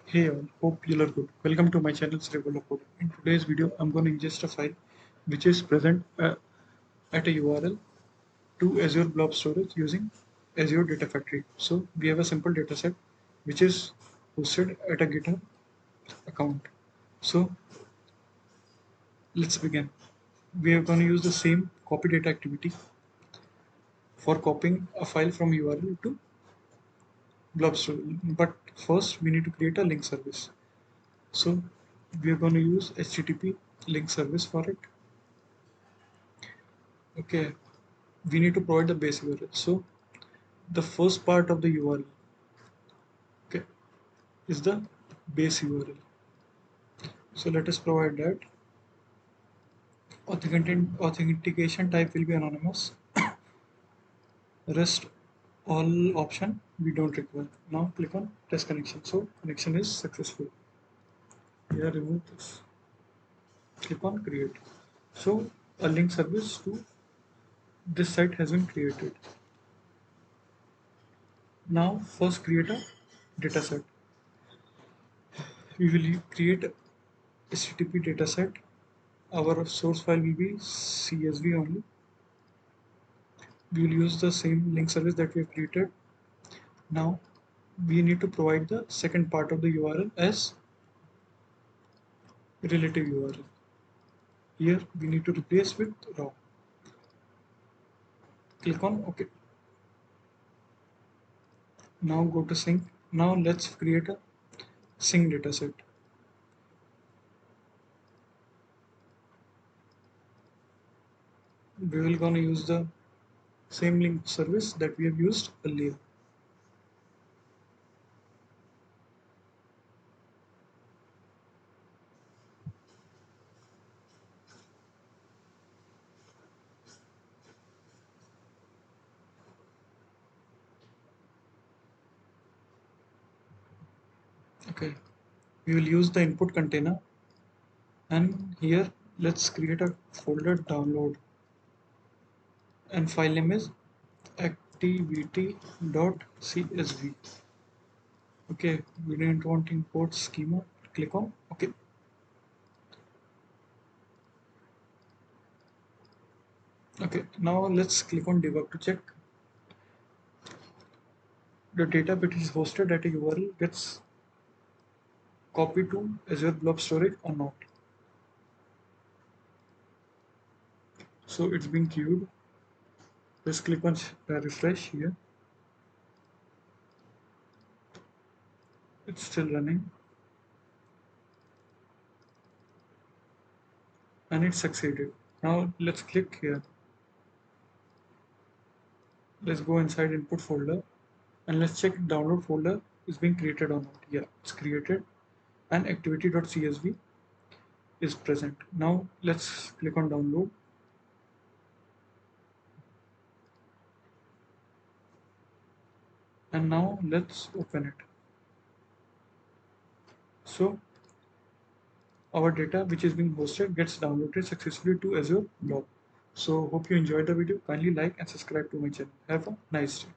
Hey all, hope you are good. Welcome to my channel Regular Code. In today's video, I'm going to ingest a file which is present at a URL to Azure Blob Storage using Azure Data Factory. So we have a simple dataset which is hosted at a GitHub account. So let's begin. We are going to use the same copy data activity for copying a file from URL to Blob Storage. But first, we need to create a link service. So we are going to use HTTP link service for it. Okay, we need to provide the base URL. So the first part of the URL, okay, is the base URL. So let us provide that. Authentication type will be anonymous. Rest all option we don't require. Now click on test connection. So connection is successful. Here remove this. Click on create. So a link service to this site has been created. Now first create a dataset. We will create a HTTP dataset. Our source file will be CSV only. We will use the same link service that we have created. Now we need to provide the second part of the URL as relative URL. Here we need to replace with raw. Click on OK. Now go to sync. Now let's create a sync dataset. We will gonna use the same link service that we have used earlier. Okay, we will use the input container, and here let's create a folder download, and file name is activity.csv. Okay, we didn't want to import schema. Click on OK. Okay, now let's click on debug to check the data which is hosted at a URL gets copied to Azure Blob Storage or not. So it's been queued. Let's click on refresh here. It's still running. And it succeeded. Now let's click here. Let's go inside input folder and let's check download folder is being created or not. Yeah, it's created and activity.csv is present. Now let's click on download. And now let's open it. So our data which is being hosted gets downloaded successfully to Azure Blob. So hope you enjoyed the video. Kindly like and subscribe to my channel. Have a nice day.